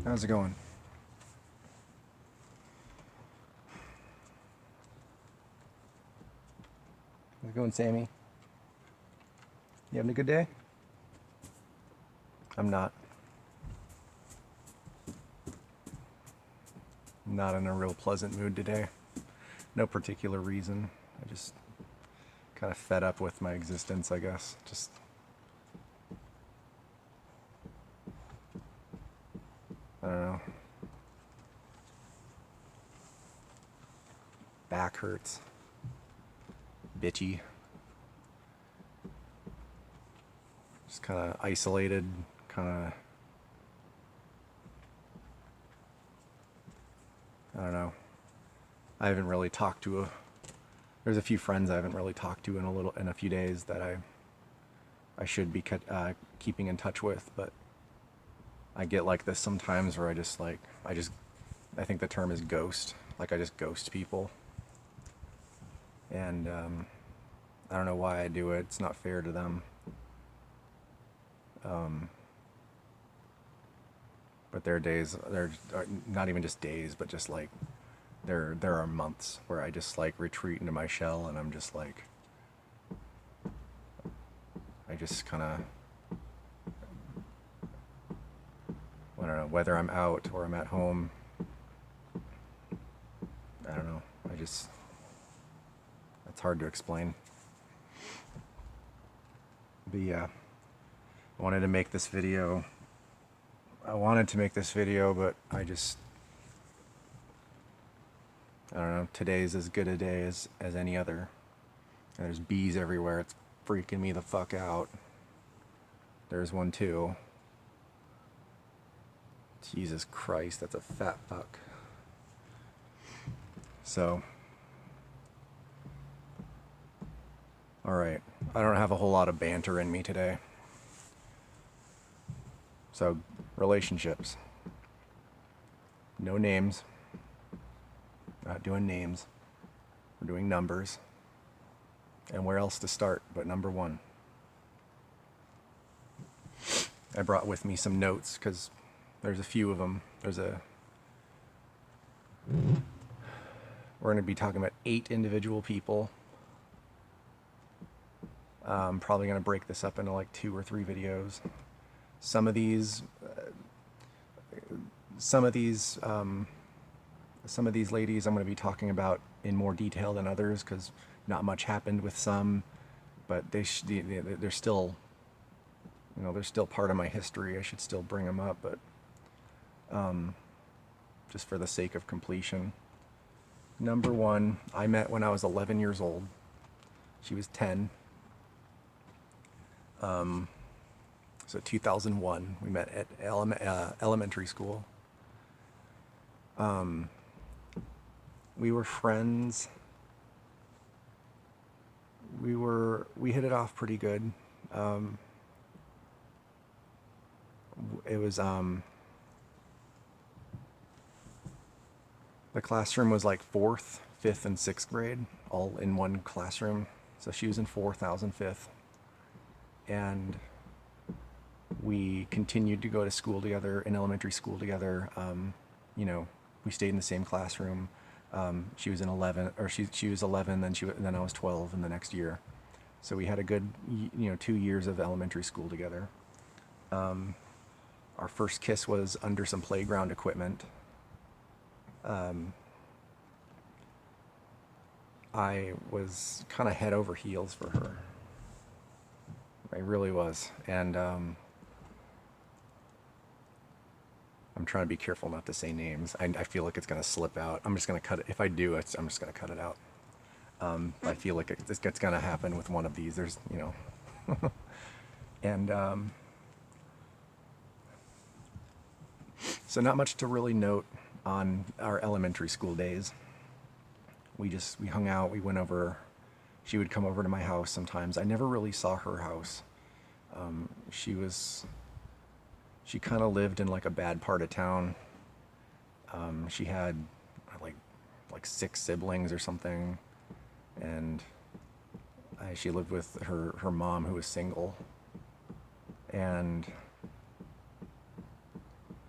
How's it going? How's it going, Sammy? You having a good day? I'm not. I'm not in a real pleasant mood today. No particular reason. I just kind of fed up with my existence, I guess. Just I don't know. Back hurts. Bitchy. Just kind of isolated, kind of, I don't know. I haven't really talked to there's a few friends I haven't really talked to in a few days that I should be keeping in touch with, but I get like this sometimes where I think the term is ghost. Like I just ghost people. And I don't know why I do it. It's not fair to them. But there are days, there are not even just days, but just like there are months where I just like retreat into my shell and I'm just like, I just kind of, I don't know, whether I'm out or I'm at home, I don't know, it's hard to explain. But yeah, I wanted to make this video. I wanted to make this video, but I don't know, today's as good a day as any other. And there's bees everywhere, it's freaking me the fuck out. There's one too. Jesus Christ, that's a fat fuck. So, alright, I don't have a whole lot of banter in me today. So, relationships. No names. Not doing names. We're doing numbers. And where else to start but number one? I brought with me some notes because there's a few of them. We're going to be talking about 8 individual people. I'm probably going to break this up into like 2 or 3 videos. Some of these ladies I'm going to be talking about in more detail than others because not much happened with some, but they're still, they're still part of my history. I should still bring them up, but just for the sake of completion. Number one, I met when I was 11 years old. She was 10. So 2001, we met at elementary school. We were friends. We hit it off pretty good. It was, the classroom was like 4th, 5th, and 6th grade, all in one classroom. So she was in 4th, I was in 5th. And we continued to go to school together, in elementary school together. We stayed in the same classroom. She was in 11, or she was 11, then I was 12 in the next year. So we had a good, 2 years of elementary school together. Our first kiss was under some playground equipment. I was kind of head over heels for her. I really was. And I'm trying to be careful not to say names. I feel like it's going to slip out. I'm just going to cut it. If I do, I'm just going to cut it out. I feel like it's going to happen with one of these. There's, and so not much to really note on our elementary school days. We hung out. We went over. She would come over to my house sometimes. I never really saw her house. She kind of lived in like a bad part of town. She had like 6 siblings or something, and she lived with her mom, who was single. And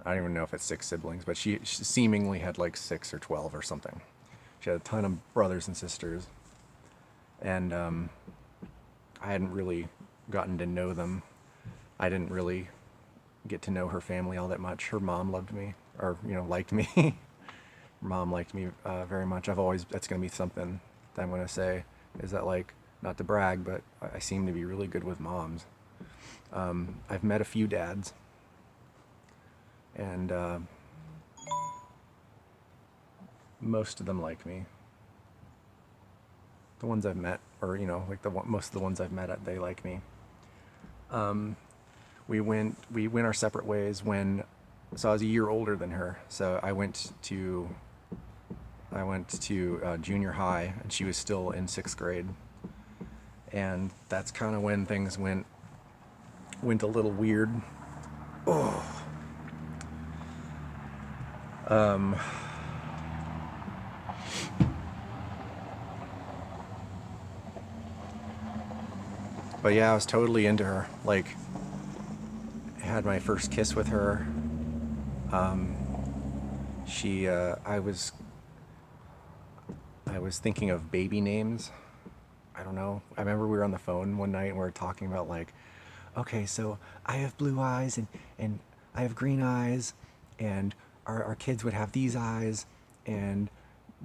I don't even know if it's 6 siblings, but she seemingly had like 6 or 12 or something. She had a ton of brothers and sisters. And I hadn't really gotten to know them. I didn't really get to know her family all that much. Her mom loved me, or, liked me. Her mom liked me very much. That's going to be something that I'm going to say, is that, like, not to brag, but I seem to be really good with moms. I've met a few dads, and most of them like me. The ones I've met, or most of the ones I've met, they like me. We went our separate ways so I was a year older than her. So I went to junior high, and she was still in 6th grade, and that's kind of when things went a little weird. Oh. But yeah, I was totally into her. Like, I had my first kiss with her. I was thinking of baby names. I don't know. I remember we were on the phone one night and we were talking about, like, okay, so I have blue eyes and I have green eyes, and our kids would have these eyes, and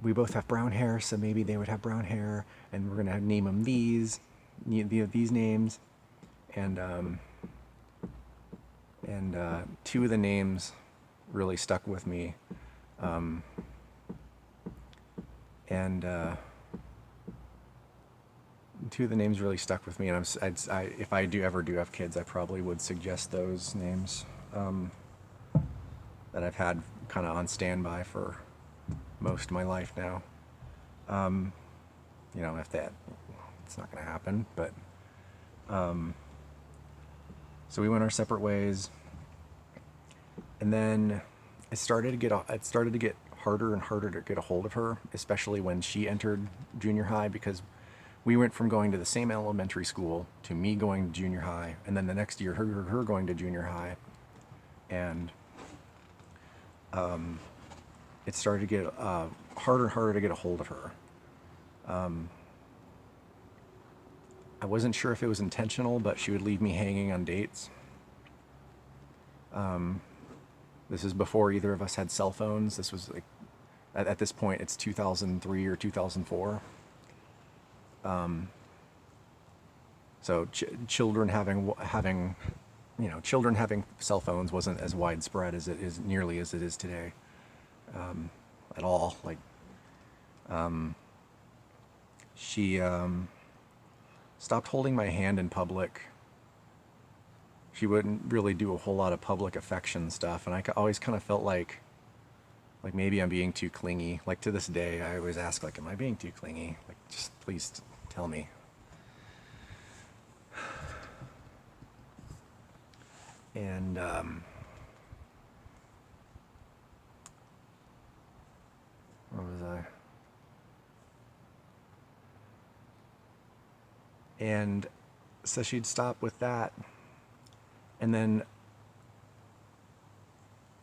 we both have brown hair, so maybe they would have brown hair, and we're gonna name them these names, and 2 of the names really stuck with me, and 2 of the names really stuck with me, and if I ever do have kids, I probably would suggest those names that I've had kind of on standby for most of my life now. If that, it's not going to happen, but so we went our separate ways, and then it started to get harder and harder to get a hold of her, especially when she entered junior high, because we went from going to the same elementary school to me going to junior high, and then the next year her going to junior high, and it started to get harder and harder to get a hold of her. I wasn't sure if it was intentional, but she would leave me hanging on dates. This is before either of us had cell phones. This was like, at this point, it's 2003 or 2004. So children having cell phones wasn't as widespread as it is today, at all. Like, she stopped holding my hand in public. She wouldn't really do a whole lot of public affection stuff, and I always kind of felt like maybe I'm being too clingy. Like, to this day, I always ask, like, am I being too clingy? Like, just please tell me. And where was I? And so she'd stop with that, and then,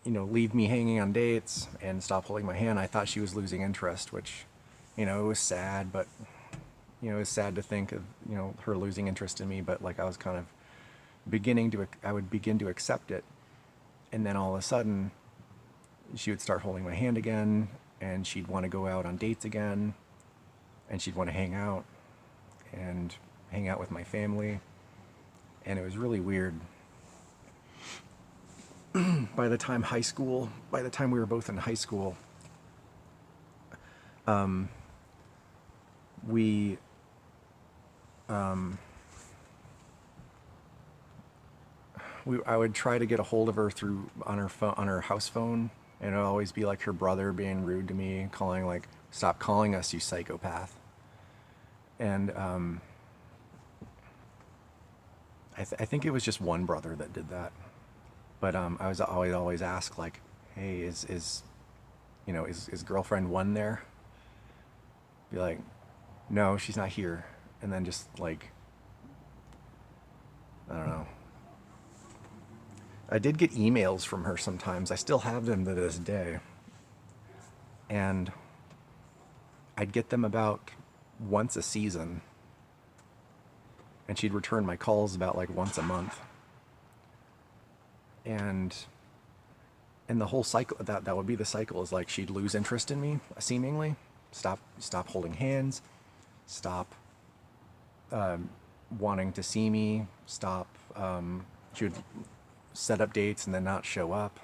leave me hanging on dates and stop holding my hand. I thought she was losing interest, which, it was sad, but, it was sad to think of, her losing interest in me, but, like, I was kind of I would begin to accept it, and then all of a sudden, she would start holding my hand again, and she'd want to go out on dates again, and she'd want to hang out with my family, and it was really weird. By the time we were both in high school, I would try to get a hold of her on her house phone, and it would always be like her brother being rude to me, calling, like, "Stop calling us, you psychopath." And I think it was just one brother that did that, but I was always ask, like, "Hey, is girlfriend 1 there?" Be like, "No, she's not here," and then just, like, I don't know. I did get emails from her sometimes. I still have them to this day. And I'd get them about once a season. And she'd return my calls about like once a month. And the whole cycle, that would be the cycle, is like she'd lose interest in me, seemingly. Stop holding hands. Stop wanting to see me. Stop. She would set up dates and then not show up.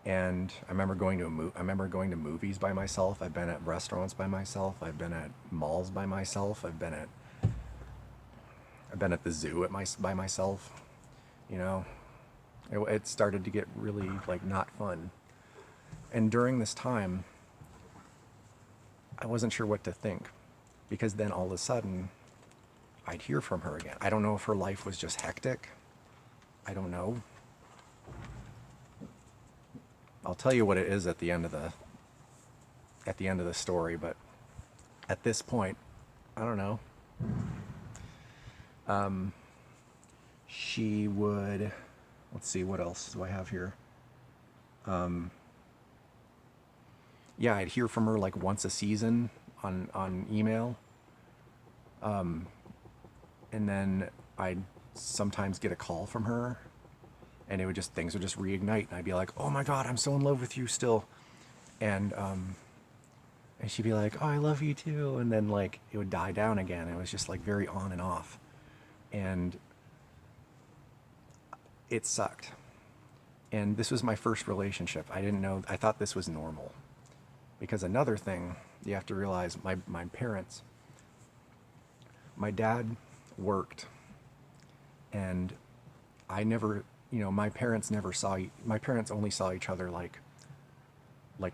And I remember going to movies by myself. I've been at restaurants by myself. I've been at malls by myself. I've been at the zoo by myself. You know, it started to get really like not fun. And during this time, I wasn't sure what to think, because then all of a sudden I'd hear from her again. I don't know if her life was just hectic. I don't know. I'll tell you what it is at the end of the story, but at this point, I don't know. She would, let's see, what else do I have here? Yeah, I'd hear from her like once a season on email. And then I'd sometimes get a call from her, and things would just reignite, and I'd be like, oh my God, I'm so in love with you still. And she'd be like, oh, I love you too. And then like it would die down again. It was just like very on and off. And it sucked. And this was my first relationship. I thought this was normal. Because another thing you have to realize, my parents, my dad worked, and I never, my parents only saw each other like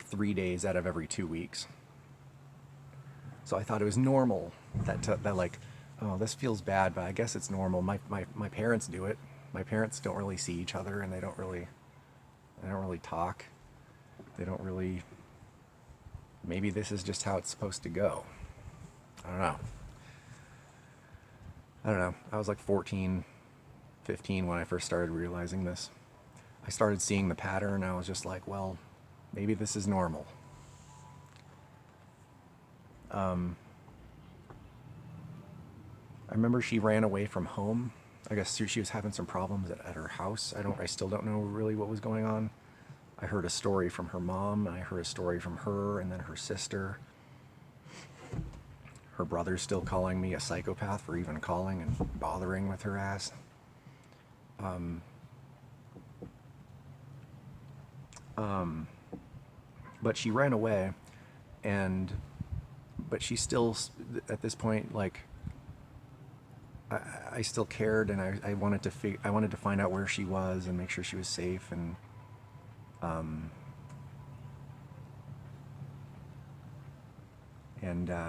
3 days out of every 2 weeks. So I thought it was normal that like, oh, this feels bad, but I guess it's normal. My parents do it. My parents don't really see each other, and they don't really talk. They don't really, maybe this is just how it's supposed to go. I don't know. I was like 14, 15 when I first started realizing this. I started seeing the pattern. I was just like, well, maybe this is normal. I remember she ran away from home. I guess she was having some problems at her house. I still don't know really what was going on. I heard a story from her mom, and I heard a story from her, and then her sister. Her brother's still calling me a psychopath for even calling and bothering with her ass. But she ran away, but she still, at this point, like, I still cared, and I wanted to find out where she was and make sure she was safe, and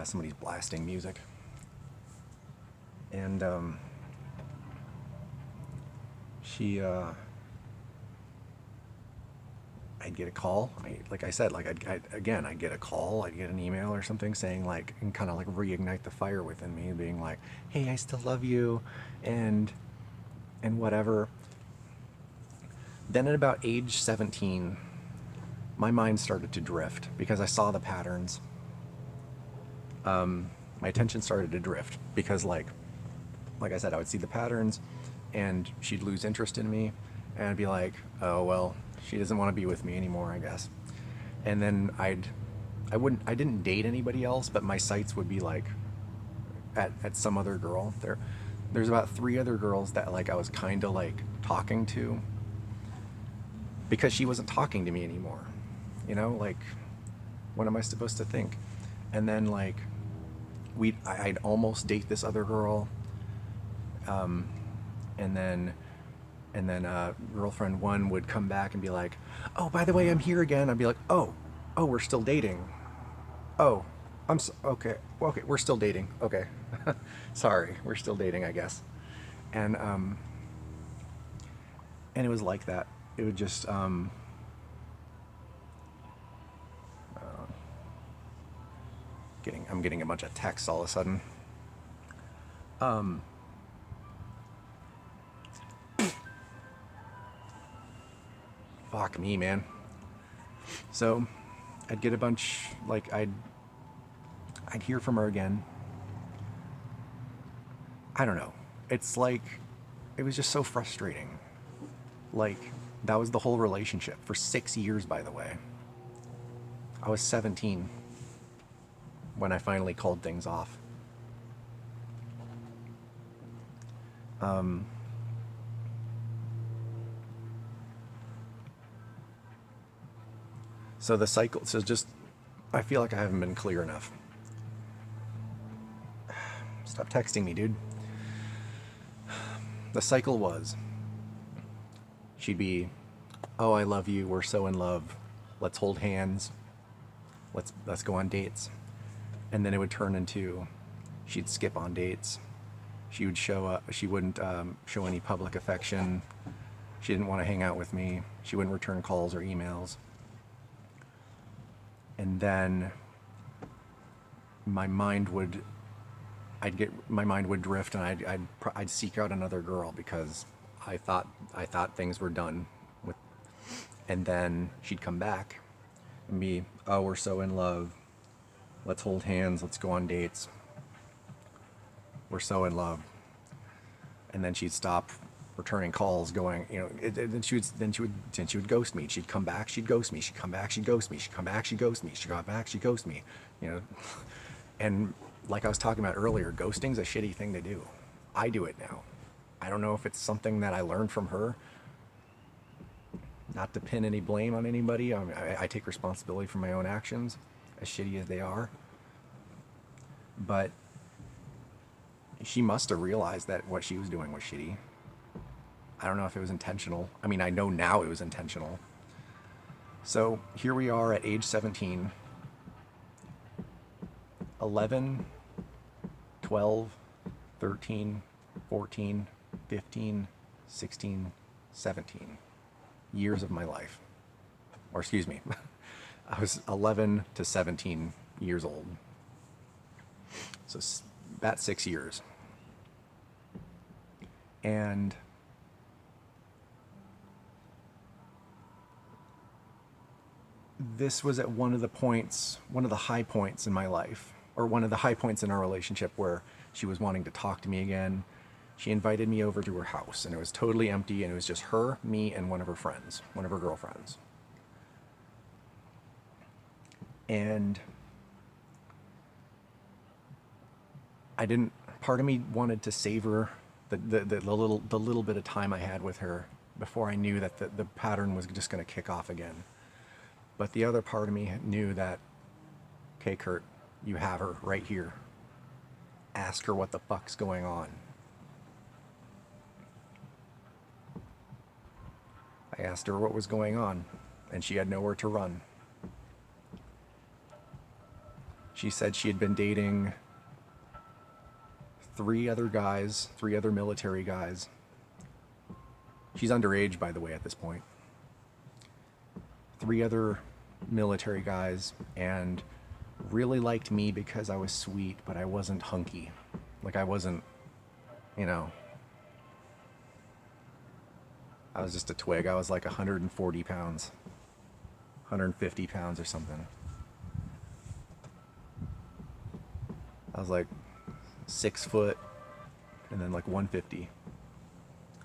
somebody's blasting music, and I'd get a call. Like I said, like I'd get a call, I'd get an email or something saying like, and kind of like reignite the fire within me, being like, hey, I still love you, and whatever. Then at about age 17, my mind started to drift because I saw the patterns. My attention started to drift because like I said, I would see the patterns, and she'd lose interest in me, and I'd be like, oh, well, she doesn't want to be with me anymore, I guess. And then I didn't date anybody else, but my sights would be like at some other girl. There's about 3 other girls that like I was kind of like talking to, because she wasn't talking to me anymore. Like, what am I supposed to think? And then like I'd almost date this other girl, and then girlfriend 1 would come back and be like, oh, by the way, I'm here again. I'd be like, oh, we're still dating. Oh, okay, we're still dating. Okay. Sorry, we're still dating, I guess. And it was like that. It would just, I'm getting a bunch of texts all of a sudden. fuck me, man. So I'd get a bunch, like I'd hear from her again. I don't know. It's like, it was just so frustrating. Like, that was the whole relationship for 6 years, by the way. I was 17 when I finally called things off. So the cycle, so just, I feel like I haven't been clear enough. Stop texting me, dude. The cycle was, she'd be, oh, I love you, we're so in love, let's hold hands, let's go on dates. And then it would turn into, she'd skip on dates. She would show up, she wouldn't show any public affection. She didn't want to hang out with me. She wouldn't return calls or emails. And then my mind would drift, and I'd seek out another girl because I thought things were done with. And then she'd come back and be, oh, we're so in love, let's hold hands, let's go on dates, we're so in love. And then she'd stop returning calls, going, you know, then she would ghost me. She'd come back, she'd ghost me. She'd come back, she'd ghost me. She'd come back, she'd ghost me. She'd go back, she'd ghost me. You know, and like I was talking about earlier, ghosting's a shitty thing to do. I do it now. I don't know if it's something that I learned from her. Not to pin any blame on anybody. I take responsibility for my own actions, as shitty as they are. But she must have realized that what she was doing was shitty. I don't know if it was intentional. I mean, I know now it was intentional. So here we are at age 17, 11, 12, 13, 14, 15, 16, 17 years of my life. Or excuse me, I was 11 to 17 years old. So about 6 years. And this was at one of the high points in my life, or one of the high points in our relationship, where she was wanting to talk to me again. She invited me over to her house, and it was totally empty, and it was just her, me, and one of her friends, one of her girlfriends. And part of me wanted to savor the little bit of time I had with her before I knew that the pattern was just going to kick off again. But the other part of me knew that, okay, Kurt, you have her right here. Ask her what the fuck's going on. I asked her what was going on, and she had nowhere to run. She said she had been dating 3 other military guys. She's underage, by the way, at this point. 3 other military guys, and really liked me because I was sweet, but I wasn't hunky. Like, I wasn't, you know, I was just a twig. I was like 140 pounds, 150 pounds or something. I was like 6 foot and then like 150.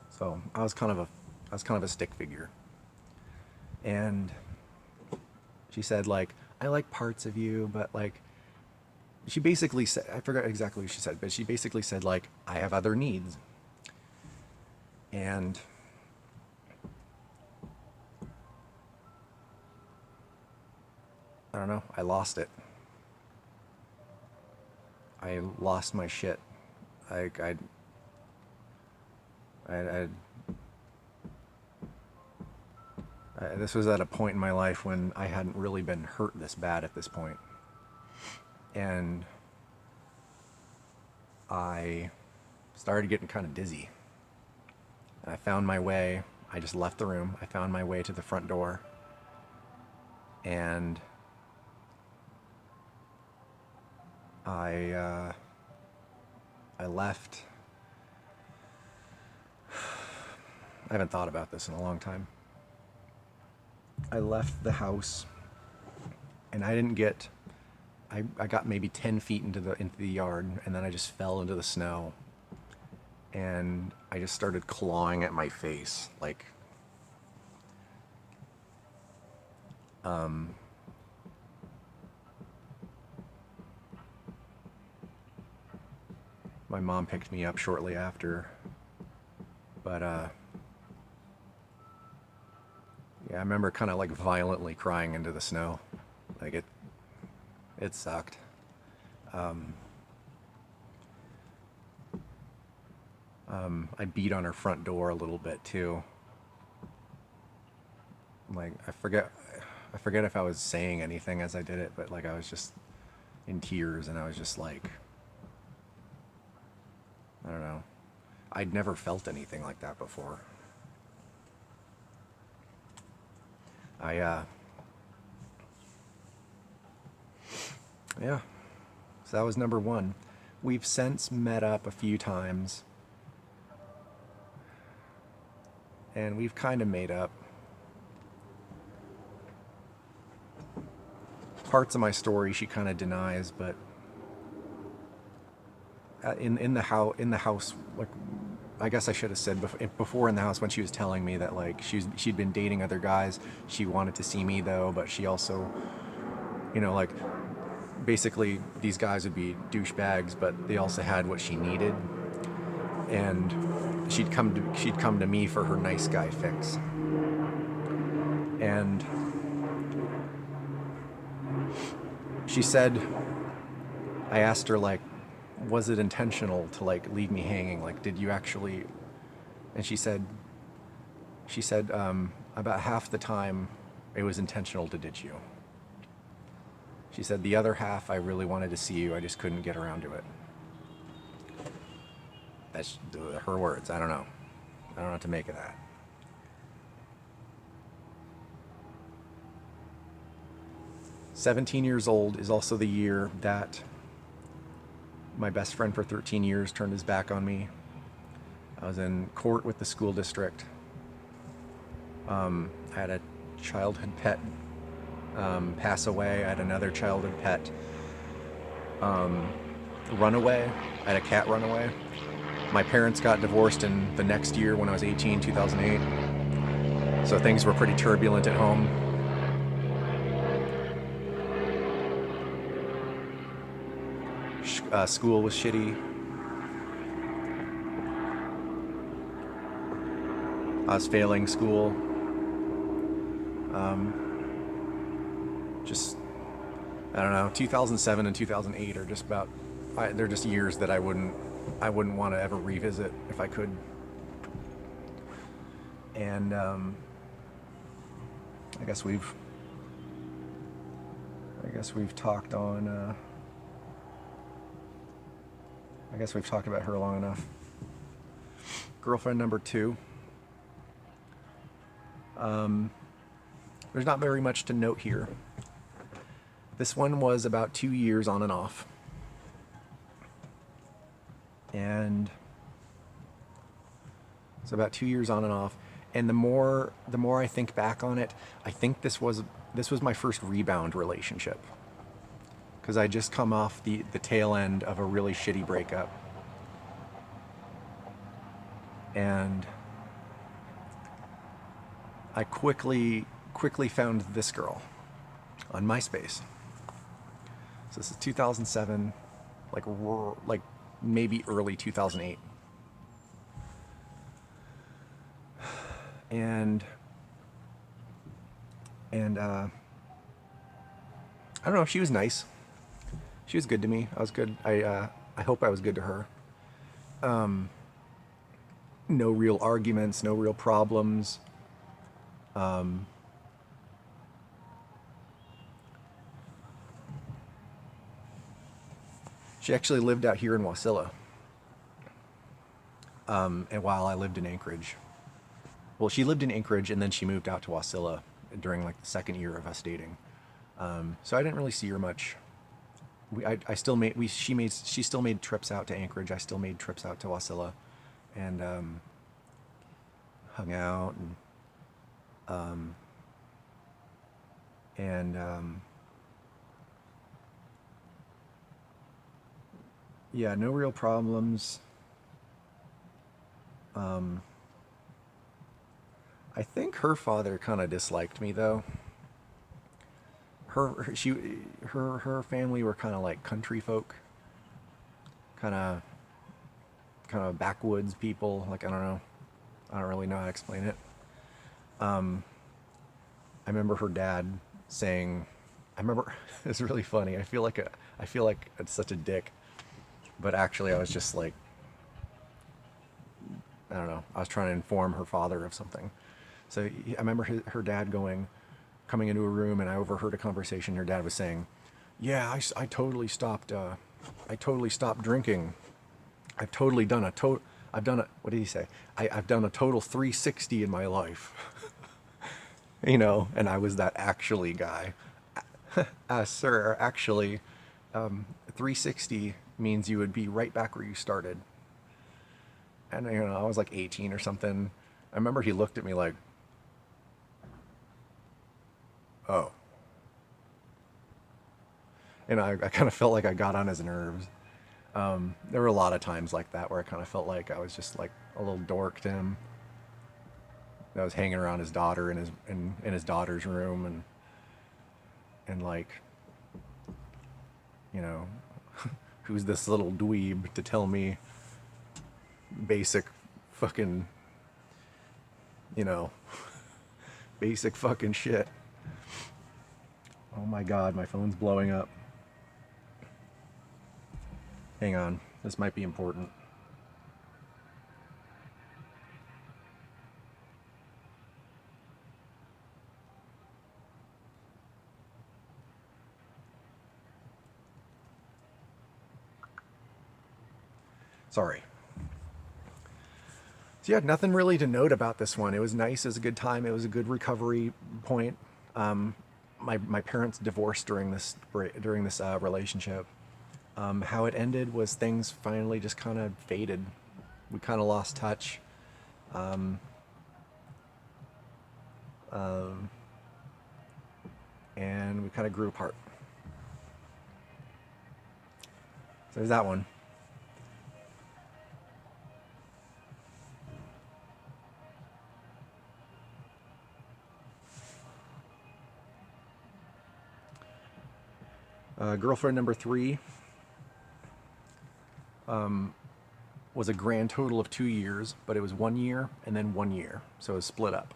So I was kind of a stick figure. And she said, like, I like parts of you, but like, she basically said, I forgot exactly what she said, but she basically said, like, I have other needs. And I don't know, I lost it. I lost my shit. This was at a point in my life when I hadn't really been hurt this bad at this point. And I started getting kind of dizzy. And I found my way, I just left the room, I found my way to the front door. And I left. I haven't thought about this in a long time. I left the house, and I didn't get. I got maybe 10 feet into the yard, and then I just fell into the snow, and I just started clawing at my face, like, my mom picked me up shortly after, but yeah, I remember kind of like violently crying into the snow, like it sucked. I beat on her front door a little bit too. Like, I forget if I was saying anything as I did it, but like I was just in tears, and I was just like, I don't know. I'd never felt anything like that before. Yeah. So that was number one. We've since met up a few times, and we've kind of made up. Parts of my story she kind of denies, but in the house, like, I guess I should have said before in the house, when she was telling me that like she'd been dating other guys, she wanted to see me though, but she also, like, basically these guys would be douchebags, but they also had what she needed, and she'd come to me for her nice guy fix. And she said, I asked her, like, was it intentional to like leave me hanging? Like, did you actually? And she said, about half the time it was intentional to ditch you. She said the other half, I really wanted to see you, I just couldn't get around to it. That's her words. I don't know what to make of that. "17 years old is also the year that my best friend for 13 years turned his back on me. I was in court with the school district. I had a childhood pet pass away. I had another childhood pet run away. I had a cat run away. My parents got divorced in the next year when I was 18, 2008. So things were pretty turbulent at home. School was shitty. I was failing school. Just, I don't know, 2007 and 2008 are just about, they're just years that I wouldn't want to ever revisit if I could. And I guess we've talked on, I guess we've talked about her long enough. Girlfriend number 2. There's not very much to note here. This one was about 2 years on and off. And it's about 2 years on and off. And the more I think back on it, I think this was my first rebound relationship. Because I just come off the tail end of a really shitty breakup. And I quickly found this girl on MySpace. So this is 2007, like maybe early 2008. And I don't know, she was nice. She was good to me. I was good. I hope I was good to her. No real arguments, no real problems. She actually lived out here in Wasilla. And while I lived in Anchorage. Well, she lived in Anchorage and then she moved out to Wasilla during like the second year of us dating. So I didn't really see her much. She still made trips out to Anchorage. I still made trips out to Wasilla, and hung out, and And yeah, no real problems. I think her father kind of disliked me though. Her family were kind of like country folk, kind of backwoods people. Like, I don't really know how to explain it. I remember her dad saying, I remember it's really funny. I feel like it's such a dick, but actually I was just like, I don't know. I was trying to inform her father of something. So I remember her dad coming into a room, and I overheard a conversation. Her dad was saying, "Yeah, I totally stopped. I totally stopped drinking. I've totally done a total. I've done a, what did he say? I've done a total 360 in my life." You know, and I was that actually guy. Sir, actually, 360 means you would be right back where you started. And, you know, I was like 18 or something. I remember he looked at me like, oh. And I kind of felt like I got on his nerves. There were a lot of times like that where I kind of felt like I was just like a little dork to him. I was hanging around his daughter in his daughter's room, and like, you know, who's this little dweeb to tell me basic fucking, you know, basic fucking shit. Oh my god, my phone's blowing up. Hang on, this might be important. Sorry. So yeah, nothing really to note about this one. It was nice. It was a good time. It was a good recovery point. My parents divorced during this relationship. How it ended was things finally just kind of faded. We kind of lost touch. And we kind of grew apart. So there's that one. Girlfriend number 3 was a grand total of 2 years, but it was 1 year and then 1 year, so it was split up.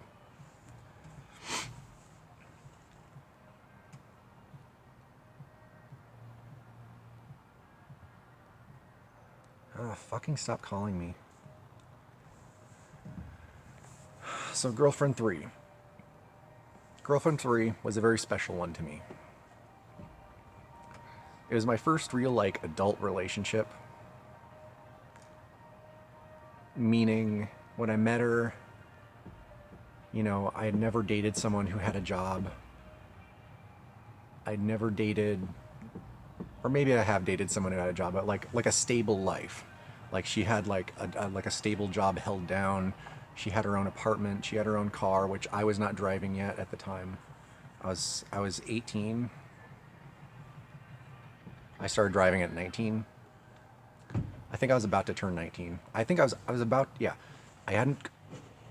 Fucking stop calling me. So girlfriend 3. Girlfriend 3 was a very special one to me. It was my first real, like, adult relationship. Meaning, when I met her, you know, I had never dated someone who had a job. I'd never dated, or maybe I have dated someone who had a job, but like a stable life. Like, she had like a stable job held down. She had her own apartment. She had her own car, which I was not driving yet at the time. I was 18. I started driving at 19. I think I was about to turn 19. I think I was about, yeah. I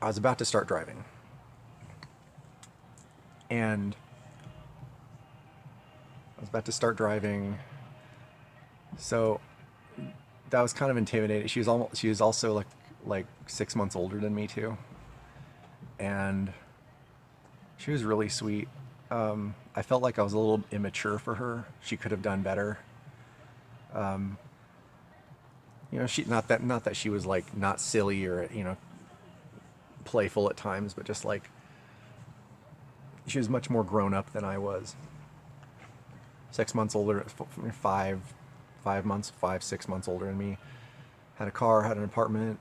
was about to start driving. And I was about to start driving. So that was kind of intimidating. She was also like 6 months older than me too. And she was really sweet. I felt like I was a little immature for her. She could have done better. You know, not that she was like not silly or, you know, playful at times, but just like she was much more grown up than I was. 6 months older, 6 months older than me. Had a car, had an apartment.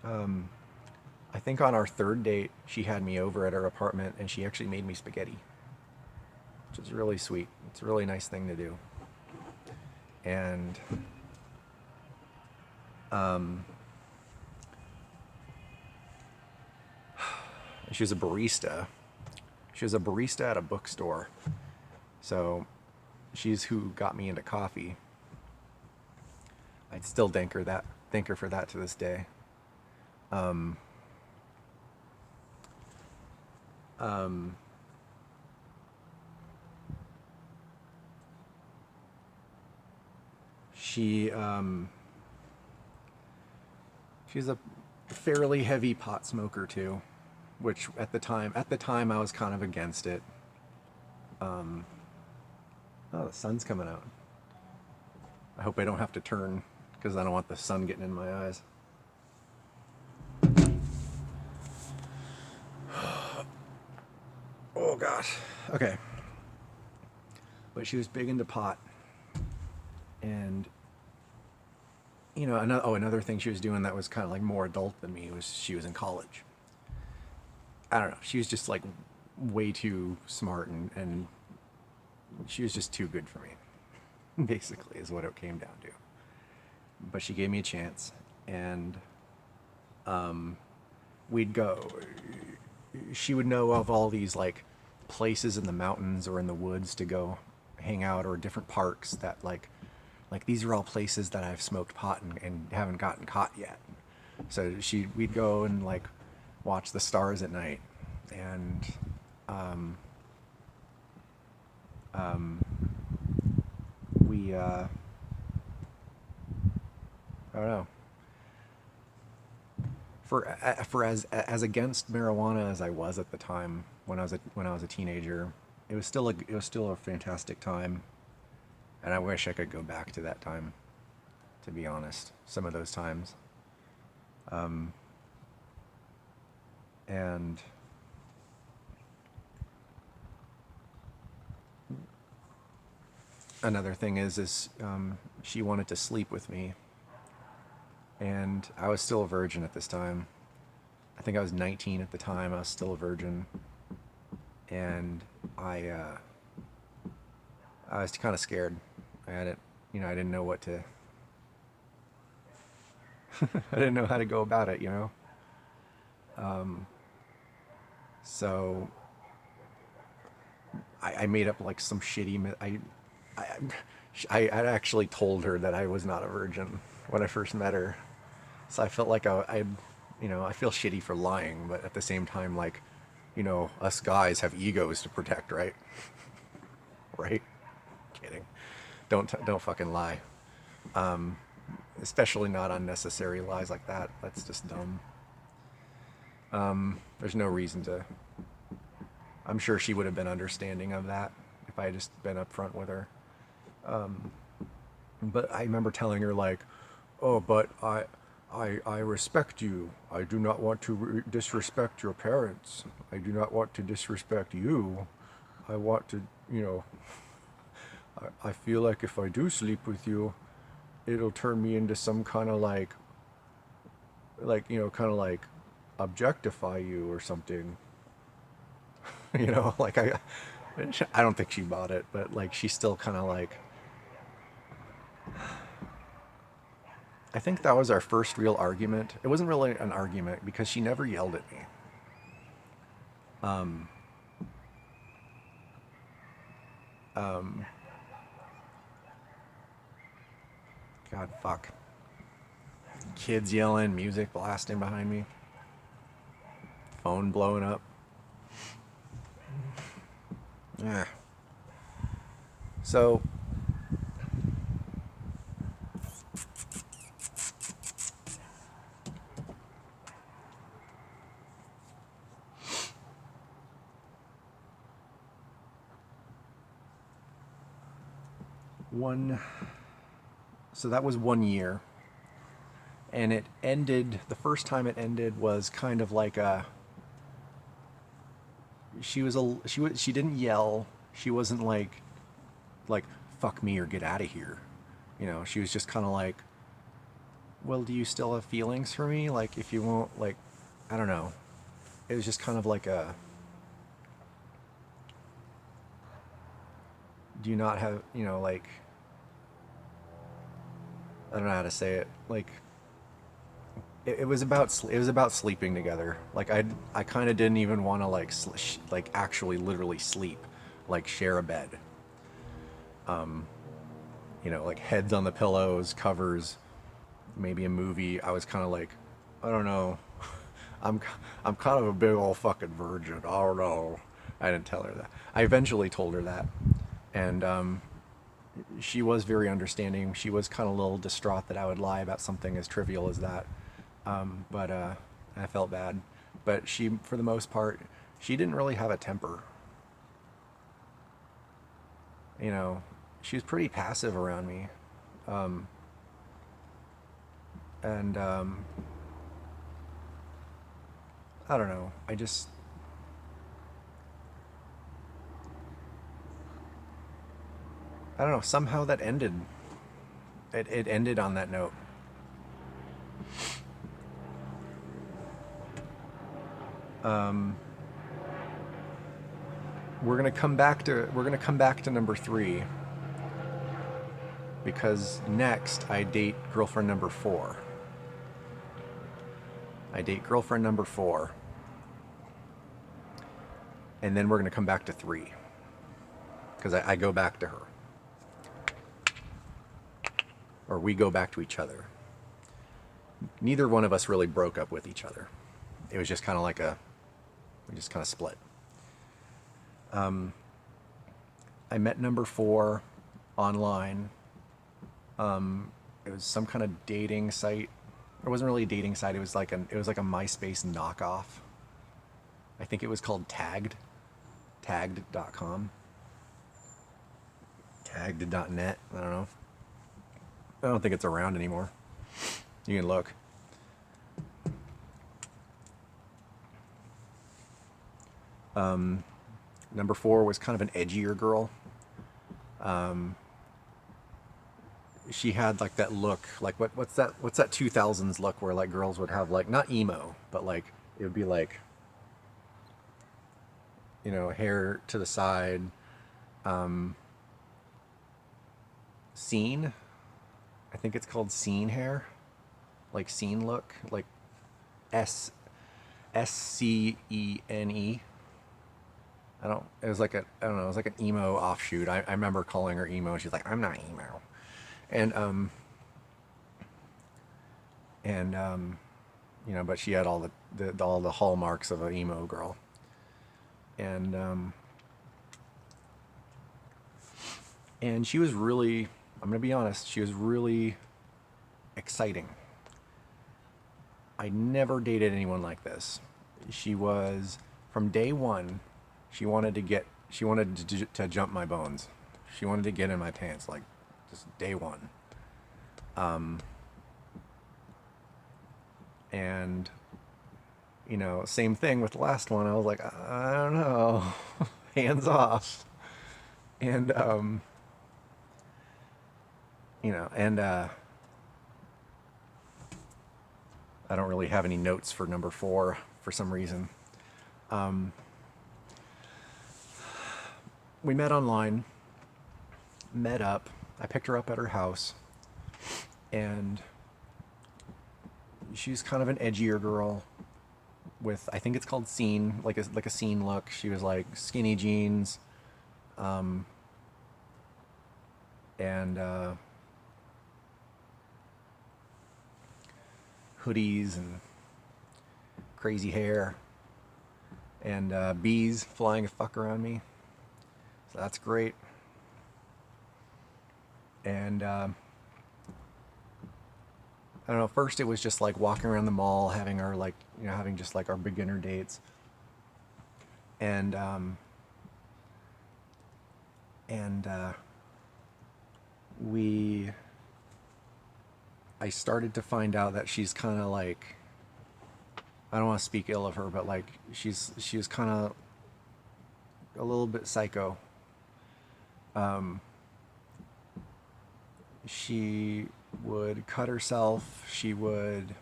I think on our third date, she had me over at her apartment and she actually made me spaghetti, which is really sweet. It's a really nice thing to do. And she was a barista. She was a barista at a bookstore. So she's who got me into coffee. I'd still thank her for that to this day. Um, um, she she's a fairly heavy pot smoker too, which at the time I was kind of against it. Oh, the sun's coming out. I hope I don't have to turn because I don't want the sun getting in my eyes. Oh gosh. Okay. But she was big into pot. And another thing she was doing that was kind of like more adult than me was she was in college. I don't know. She was just like way too smart and she was just too good for me. Basically is what it came down to. But she gave me a chance, and we'd go. She would know of all these like places in the mountains or in the woods to go hang out, or different parks that like these are all places that I've smoked pot and haven't gotten caught yet. So we'd go and like watch the stars at night, and we I don't know. For as against marijuana as I was at the time when I was a teenager, it was still a fantastic time, and I wish I could go back to that time. To be honest, some of those times. And another thing is she wanted to sleep with me. And I was still a virgin at this time. I think I was 19 at the time. I was still a virgin. And I was kind of scared. I didn't know what to... I didn't know how to go about it, So I made up like some shitty... I actually told her that I was not a virgin when I first met her. So I felt like I feel shitty for lying, but at the same time, like, us guys have egos to protect, right? Right? Kidding. Don't fucking lie. Especially not unnecessary lies like that. That's just dumb. There's no reason to. I'm sure she would have been understanding of that if I had just been upfront with her. But I remember telling her like, "Oh, but I respect you. I do not want to disrespect your parents. I do not want to disrespect you. I want to, I feel like if I do sleep with you, it'll turn me into some kind of like objectify you or something." Like I don't think she bought it, but like she's still kind of like... I think that was our first real argument. It wasn't really an argument because she never yelled at me. God, fuck. Kids yelling, music blasting behind me. Phone blowing up. Yeah. So... So that was 1 year, and it ended. The first time it ended was kind of like she didn't yell. She wasn't like fuck me or get out of here. She was just kind of like, well, do you still have feelings for me? Like, if you won't, like, I don't know. It was just kind of like do you not have, like, I don't know how to say it. Like, it was about sleeping together. Like I kind of didn't even want to like like actually literally sleep, like share a bed. You know, like heads on the pillows, covers, maybe a movie. I was kind of like, I don't know. I'm I'm kind of a big old fucking virgin. I don't know. I didn't tell her that. I eventually told her that, and she was very understanding. She was kind of a little distraught that I would lie about something as trivial as that. But I felt bad. But she, for the most part, she didn't really have a temper. You know, she was pretty passive around me. Um, and I don't know. I don't know. Somehow that ended. It ended on that note. Um, we're gonna come back to number three because next I date girlfriend number four. I date girlfriend number four, and then we're gonna come back to three because I go back to her, or we go back to each other. Neither one of us really broke up with each other. It was just kind of like we just kind of split. I met number four online. It was some kind of dating site. It wasn't really a dating site. It was like a MySpace knockoff. I think it was called tagged.com. Tagged.net. I don't know. I don't think it's around anymore. You can look. Number four was kind of an edgier girl. She had like that look, like what's that 2000s look where like girls would have like not emo, but like it would be like, you know, hair to the side, scene. I think it's called scene hair, like scene look, like SCENE. It was like I don't know, it was like an emo offshoot. I remember calling her emo. She's like, I'm not emo. And, you know, but she had all the hallmarks of an emo girl. And she was really, I'm going to be honest, she was really exciting. I never dated anyone like this. She was, from day one, she wanted to jump my bones. She wanted to get in my pants, like, just day one. And, you know, same thing with the last one. I was like, I don't know, hands off. And, you know, and, I don't really have any notes for number four for some reason. We met online, met up. I picked her up at her house, and she's kind of an edgier girl with, I think it's called scene, like a scene look. She was like skinny jeans, and hoodies and crazy hair, and bees flying the fuck around me. So that's great. And I don't know. First, it was just like walking around the mall, having our like, you know, having just like our beginner dates, and we. I started to find out that she's kind of like, I don't want to speak ill of her, but like she was kind of a little bit psycho. She would cut herself. She would,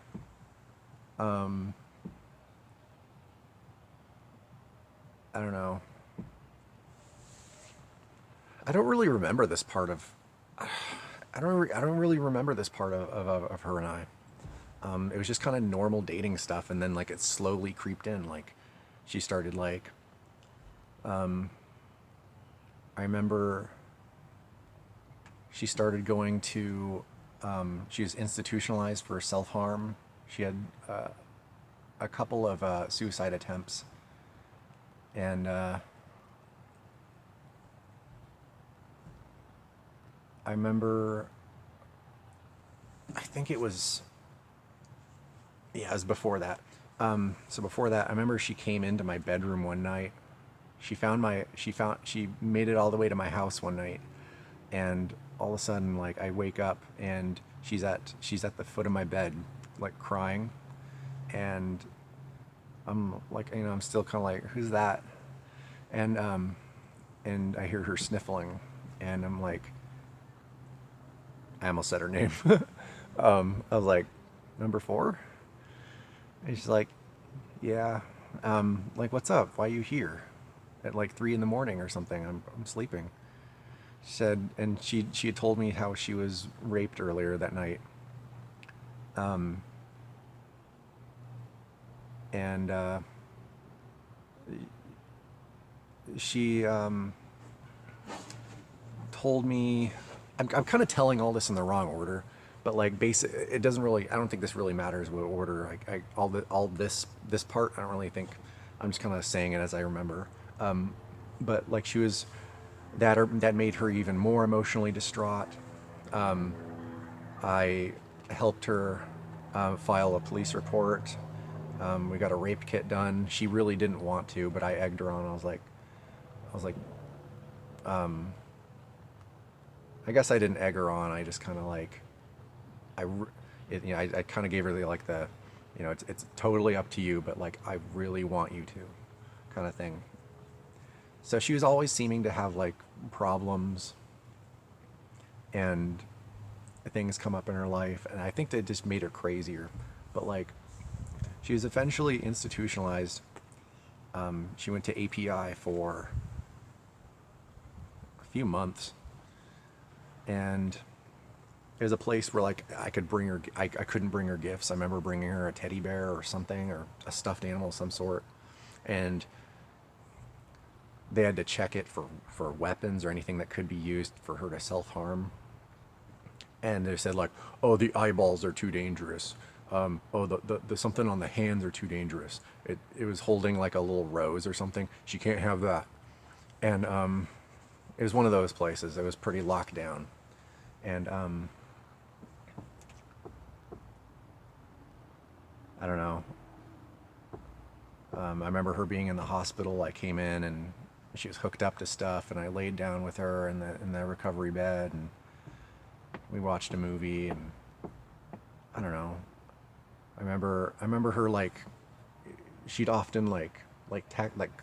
I don't know. I don't really remember this part of. I don't really remember this part of her and I. It was just kind of normal dating stuff, and then like it slowly creeped in. Like she started like, I remember she started going to, she was institutionalized for self-harm. She had a couple of suicide attempts, and I remember, I think it was, yeah, it was before that. So before that, I remember she came into my bedroom one night. She made it all the way to my house one night, and all of a sudden, like, I wake up and she's at the foot of my bed, like crying, and I'm like, I'm still kind of like, who's that? And and I hear her sniffling, and I'm like, I almost said her name. I was like, number 4? And she's like, yeah. Like, what's up? Why are you here at like 3 in the morning or something? I'm sleeping. She said, and she had told me how she was raped earlier that night. And she told me, I'm kind of telling all this in the wrong order, but like it doesn't really, I don't think this really matters what order. All this part, I don't really think, I'm just kind of saying it as I remember. But like she was, that made her even more emotionally distraught. I helped her file a police report. We got a rape kit done. She really didn't want to, but I egged her on. I was like, I guess I didn't egg her on. I just kind of like, I kind of gave her the, it's totally up to you, but like, I really want you to, kind of thing. So she was always seeming to have like problems and things come up in her life, and I think that just made her crazier. But like, she was eventually institutionalized. She went to API for a few months, and it was a place where like I could bring her, I couldn't bring her gifts. I remember bringing her a teddy bear or something, or a stuffed animal of some sort, and they had to check it for weapons or anything that could be used for her to self-harm. And they said like, oh, the eyeballs are too dangerous. Oh, the something on the hands are too dangerous. It was holding like a little rose or something. She can't have that. And it was one of those places. It was pretty locked down. And I don't know. I remember her being in the hospital. I came in and she was hooked up to stuff, and I laid down with her in the recovery bed, and we watched a movie, and I don't know. I remember her like, she'd often like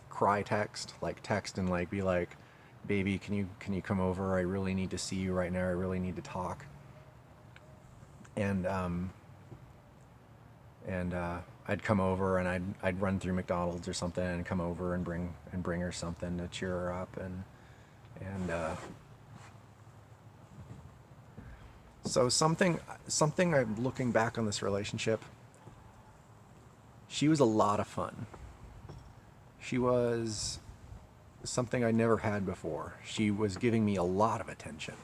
cry text, like text and like be like, baby, can you come over? I really need to see you right now. I really need to talk. And I'd come over, and I'd run through McDonald's or something and come over and bring her something to cheer her up, and so something I'm looking back on this relationship, she was a lot of fun. She was something I never had before. She was giving me a lot of attention.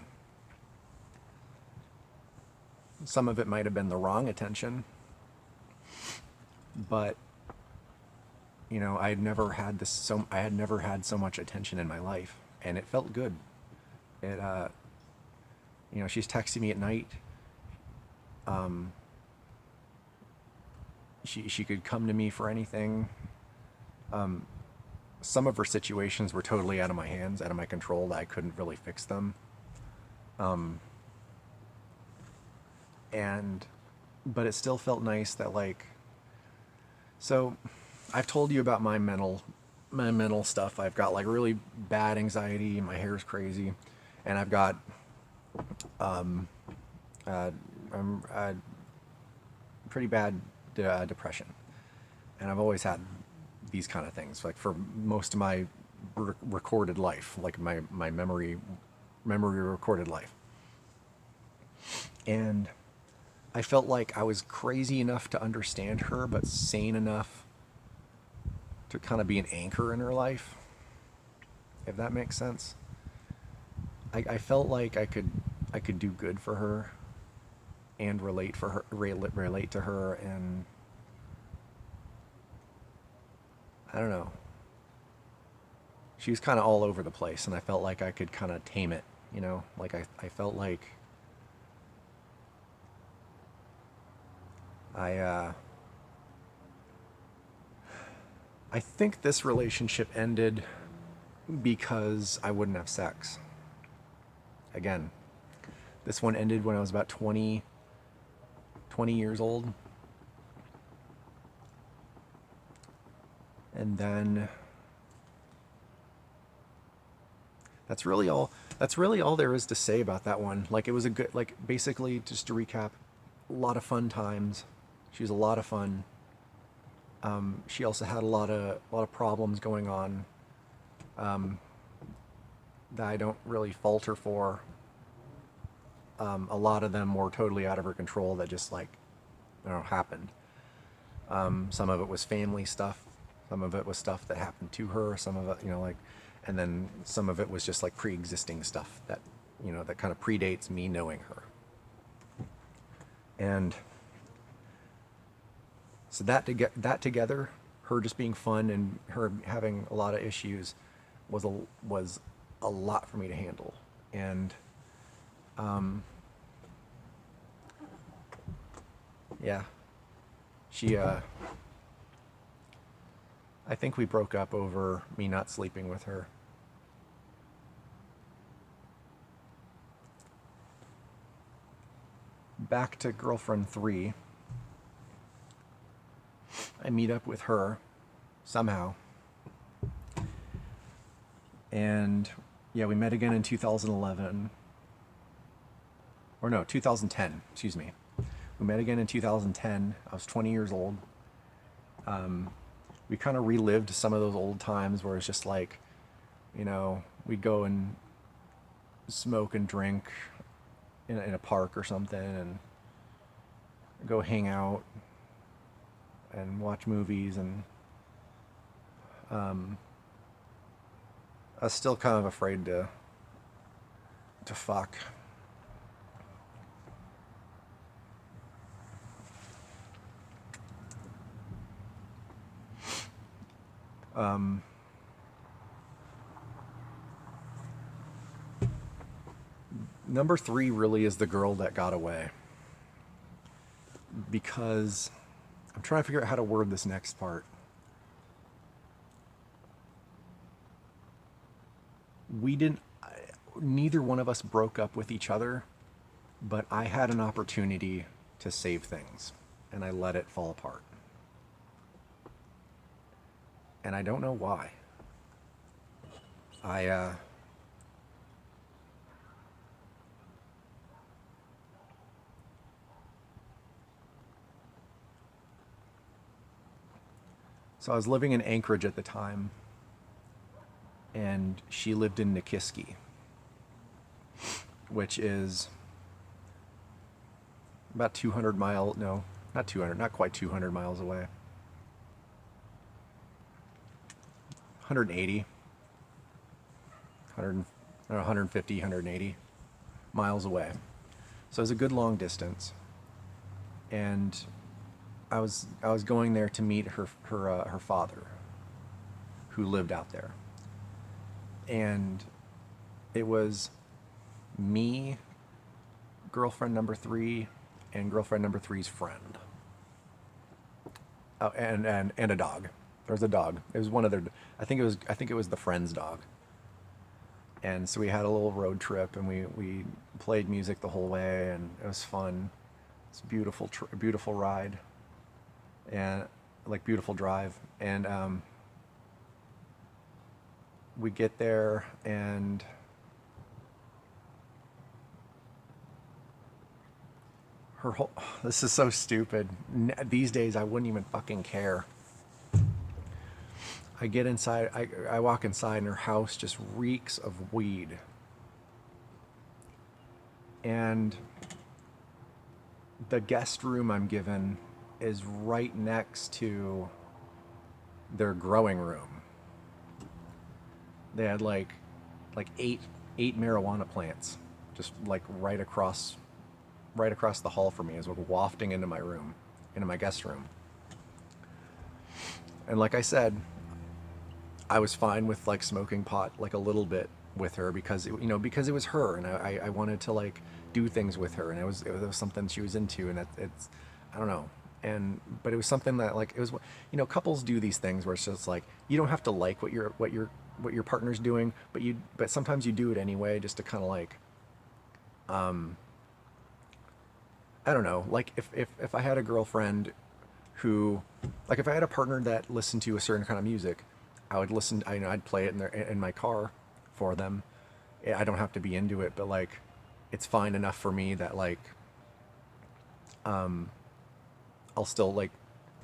Some of it might have been the wrong attention, but I had never had so much attention in my life, and it felt good. It she's texting me at night. She could come to me for anything. Some of her situations were totally out of my hands, out of my control, that I couldn't really fix them. But it still felt nice that like, so I've told you about my mental stuff. I've got like really bad anxiety, my hair's crazy, and I've got pretty bad depression, and I've always had these kind of things, like for most of my recorded life, like my memory recorded life. And I felt like I was crazy enough to understand her, but sane enough to kind of be an anchor in her life, if that makes sense. I felt like I could do good for her and relate to her, and I don't know. She was kind of all over the place, and I felt like I could kind of tame it, you know? Like I felt like I I think this relationship ended because I wouldn't have sex. Again, this one ended when I was about 20 years old. And then that's really all there is to say about that one. Like, it was a good, like, basically, just to recap, a lot of fun times. She was a lot of fun. She also had a lot of problems going on, that I don't really fault her for. A lot of them were totally out of her control, that just, like, you know, happened. Some of it was family stuff. Some of it was stuff that happened to her. Some of it, you know, like, and then some of it was just like pre-existing stuff that, you know, that kind of predates me knowing her. And so that together, her just being fun and her having a lot of issues, was a lot for me to handle. And yeah, she I think we broke up over me not sleeping with her. Back to girlfriend 3. I meet up with her somehow. And yeah, we met again in 2011. Or no, 2010, excuse me. We met again in 2010. I was 20 years old. We kind of relived some of those old times where it's just like, you know, we'd go and smoke and drink in a park or something, and go hang out and watch movies. And I was still kind of afraid to fuck. Number 3 really is the girl that got away, because I'm trying to figure out how to word this next part. Neither one of us broke up with each other, but I had an opportunity to save things, and I let it fall apart. And I don't know why. So I was living in Anchorage at the time, and she lived in Nikiski, which is about 200 miles, no, not 200, not quite 200 miles away. 180, 100, 150, 180 miles away. So it was a good long distance. And I was going there to meet her father, who lived out there. And it was me, girlfriend number 3, and girlfriend number 3's friend. Oh, and a dog. There was a dog. It was one of their. I think it was the friend's dog. And so we had a little road trip, and we played music the whole way, and it was fun. It's a beautiful ride, and like beautiful drive. And we get there, and her whole. This is so stupid. These days, I wouldn't even fucking care. I get inside, I walk inside, and her house just reeks of weed. And the guest room I'm given is right next to their growing room. They had like eight marijuana plants just like right across the hall from me as we're wafting into my room, into my guest room. And like I said, I was fine with like smoking pot like a little bit with her because because it was her, and I wanted to like do things with her, and it was something she was into, and it's I don't know. And but it was something that like it was couples do these things where it's just like you don't have to like what your partner's doing, but sometimes you do it anyway just to kind of like I don't know, like if I had a girlfriend who, like if I had a partner that listened to a certain kind of music, I would listen. I'd play it in my car for them. I don't have to be into it, but like, it's fine enough for me that like, I'll still like,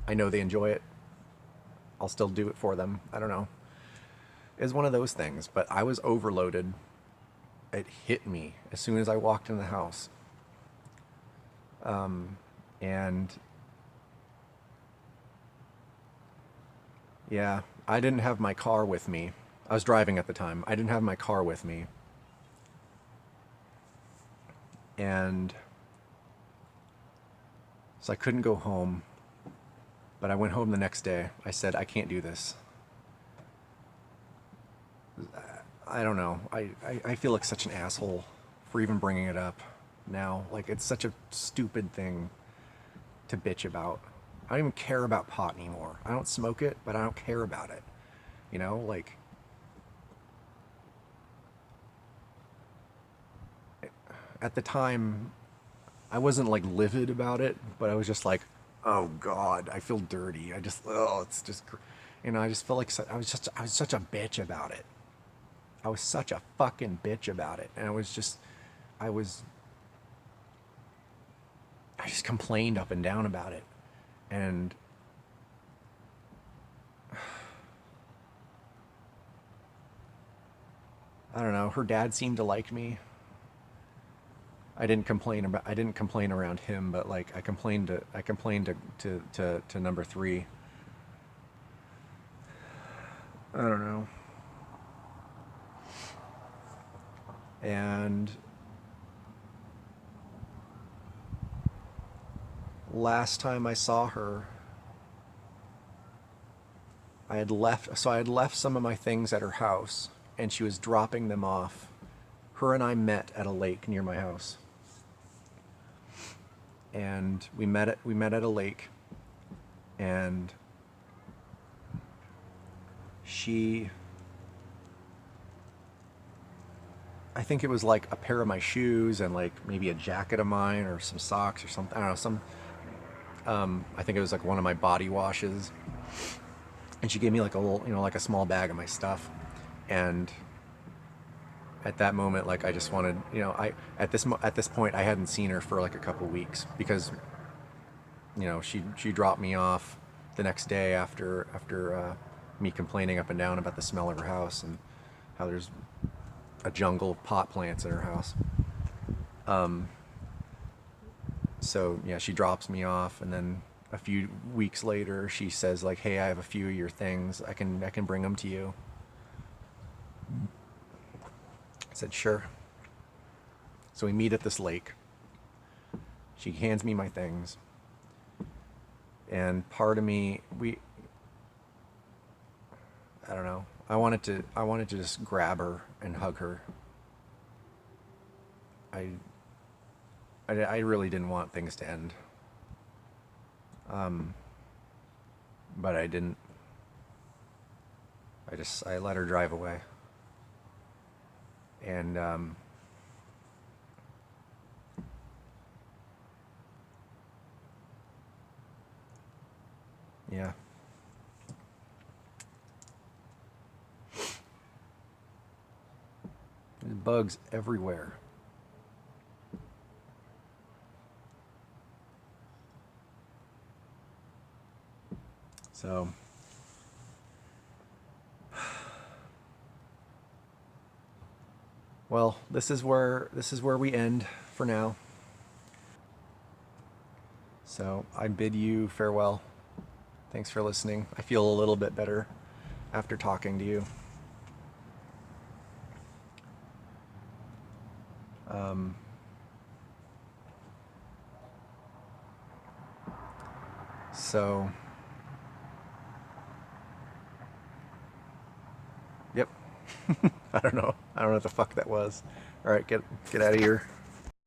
I know they enjoy it. I'll still do it for them. I don't know. It's one of those things. But I was overloaded. It hit me as soon as I walked in the house, and yeah, I didn't have my car with me. I was driving at the time. I didn't have my car with me. And so I couldn't go home. But I went home the next day. I said, I can't do this. I don't know. I feel like such an asshole for even bringing it up now. Like, it's such a stupid thing to bitch about. I don't even care about pot anymore. I don't smoke it, but I don't care about it. Like, at the time, I wasn't like livid about it, but I was just like, oh God, I feel dirty. It's just, I just felt like I was such a bitch about it. I was such a fucking bitch about it. And I was, I just complained up and down about it. And I don't know, her dad seemed to like me. I didn't complain around him, but like I complained to number three. I don't know. And last time I saw her, I had left some of my things at her house, and she was dropping them off. Her and I met at a lake near my house, and we met at a lake, and she, I think it was like a pair of my shoes and like maybe a jacket of mine or some socks or something. I don't know, I think it was like one of my body washes, and she gave me like a little, like a small bag of my stuff. And at that moment, like I just wanted, I at this point I hadn't seen her for like a couple weeks because she dropped me off the next day after me complaining up and down about the smell of her house and how there's a jungle of pot plants in her house. So yeah, she drops me off, and then a few weeks later, she says like, "Hey, I have a few of your things. I can bring them to you." I said, "Sure." So we meet at this lake. She hands me my things, and part of me, I don't know. I wanted to just grab her and hug her. I I really didn't want things to end, but I didn't. I let her drive away, and yeah, there's bugs everywhere. So well, this is where we end for now. So I bid you farewell. Thanks for listening. I feel a little bit better after talking to you. So, yep. I don't know what the fuck that was. All right, get out of here.